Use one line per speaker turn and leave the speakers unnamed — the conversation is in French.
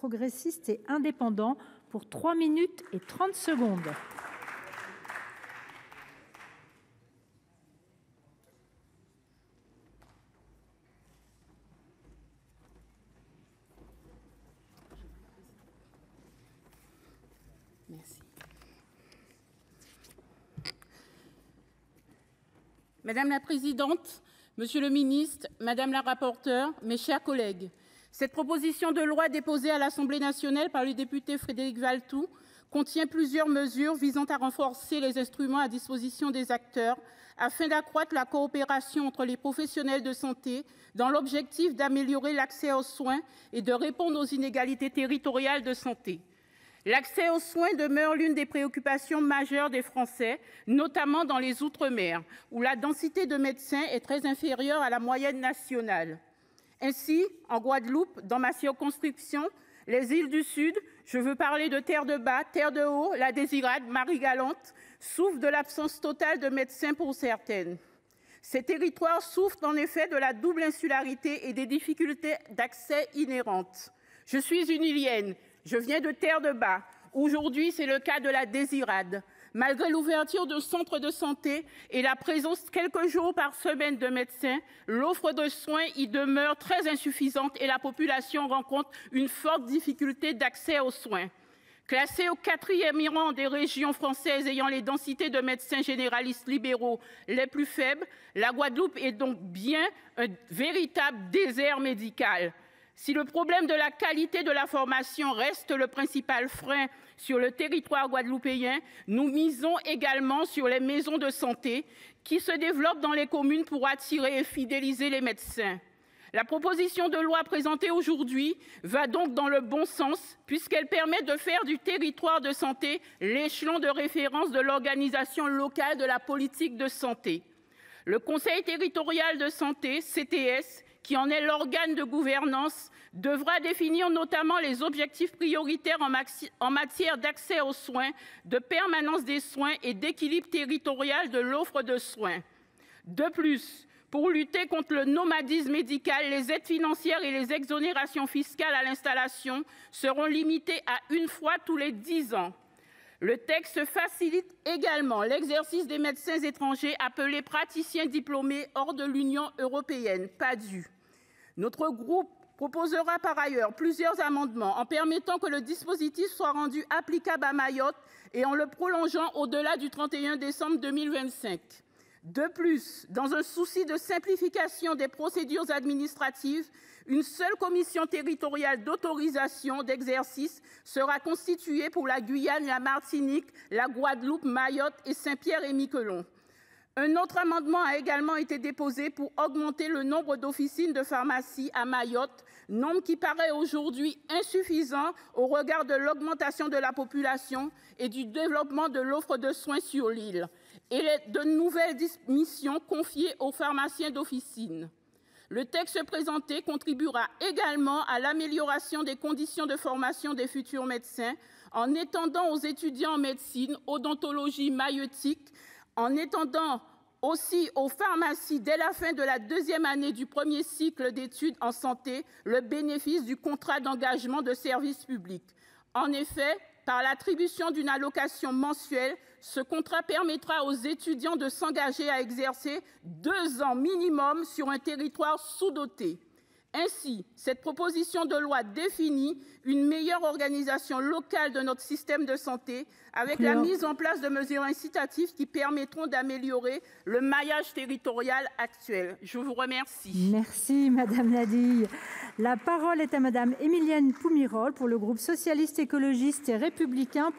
progressistes et indépendants, pour 3 minutes et 30 secondes.
Merci. Madame la présidente, monsieur le ministre, madame la rapporteure, mes chers collègues, cette proposition de loi déposée à l'Assemblée nationale par le député Frédéric Valletoux contient plusieurs mesures visant à renforcer les instruments à disposition des acteurs afin d'accroître la coopération entre les professionnels de santé dans l'objectif d'améliorer l'accès aux soins et de répondre aux inégalités territoriales de santé. L'accès aux soins demeure l'une des préoccupations majeures des Français, notamment dans les outre-mer, où la densité de médecins est très inférieure à la moyenne nationale. Ainsi, en Guadeloupe, dans ma circonscription, les îles du Sud, je veux parler de Terre-de-Bas, Terre-de-Haut, La Désirade, Marie-Galante, souffrent de l'absence totale de médecins pour certaines. Ces territoires souffrent en effet de la double insularité et des difficultés d'accès inhérentes. Je suis une Ilienne, je viens de Terre-de-Bas. Aujourd'hui, c'est le cas de La Désirade. Malgré l'ouverture de centres de santé et la présence quelques jours par semaine de médecins, l'offre de soins y demeure très insuffisante et la population rencontre une forte difficulté d'accès aux soins. Classée au 4e rang des régions françaises ayant les densités de médecins généralistes libéraux les plus faibles, la Guadeloupe est donc bien un véritable désert médical. Si le problème de la qualité de la formation reste le principal frein sur le territoire guadeloupéen, nous misons également sur les maisons de santé qui se développent dans les communes pour attirer et fidéliser les médecins. La proposition de loi présentée aujourd'hui va donc dans le bon sens puisqu'elle permet de faire du territoire de santé l'échelon de référence de l'organisation locale de la politique de santé. Le Conseil territorial de santé, CTS, qui en est l'organe de gouvernance, devra définir notamment les objectifs prioritaires en matière d'accès aux soins, de permanence des soins et d'équilibre territorial de l'offre de soins. De plus, pour lutter contre le nomadisme médical, les aides financières et les exonérations fiscales à l'installation seront limitées à une fois tous les 10 ans. Le texte facilite également l'exercice des médecins étrangers appelés praticiens diplômés hors de l'Union européenne, PADHUE. Notre groupe proposera par ailleurs plusieurs amendements en permettant que le dispositif soit rendu applicable à Mayotte et en le prolongeant au-delà du 31 décembre 2025. De plus, dans un souci de simplification des procédures administratives, une seule commission territoriale d'autorisation d'exercice sera constituée pour la Guyane, la Martinique, la Guadeloupe, Mayotte et Saint-Pierre-et-Miquelon. Un autre amendement a également été déposé pour augmenter le nombre d'officines de pharmacie à Mayotte, nombre qui paraît aujourd'hui insuffisant au regard de l'augmentation de la population et du développement de l'offre de soins sur l'île, et de nouvelles missions confiées aux pharmaciens d'officine. Le texte présenté contribuera également à l'amélioration des conditions de formation des futurs médecins en étendant aux étudiants en médecine, odontologie, maïeutique, en étendant aussi aux pharmacies dès la fin de la 2e année du premier cycle d'études en santé le bénéfice du contrat d'engagement de service public. En effet, par l'attribution d'une allocation mensuelle, ce contrat permettra aux étudiants de s'engager à exercer 2 ans minimum sur un territoire sous-doté. Ainsi, cette proposition de loi définit une meilleure organisation locale de notre système de santé avec la mise en place de mesures incitatives qui permettront d'améliorer le maillage territorial actuel. Je vous remercie.
Merci Madame Nadille. La parole est à Madame Émilienne Poumirol pour le groupe socialiste, écologiste et républicain.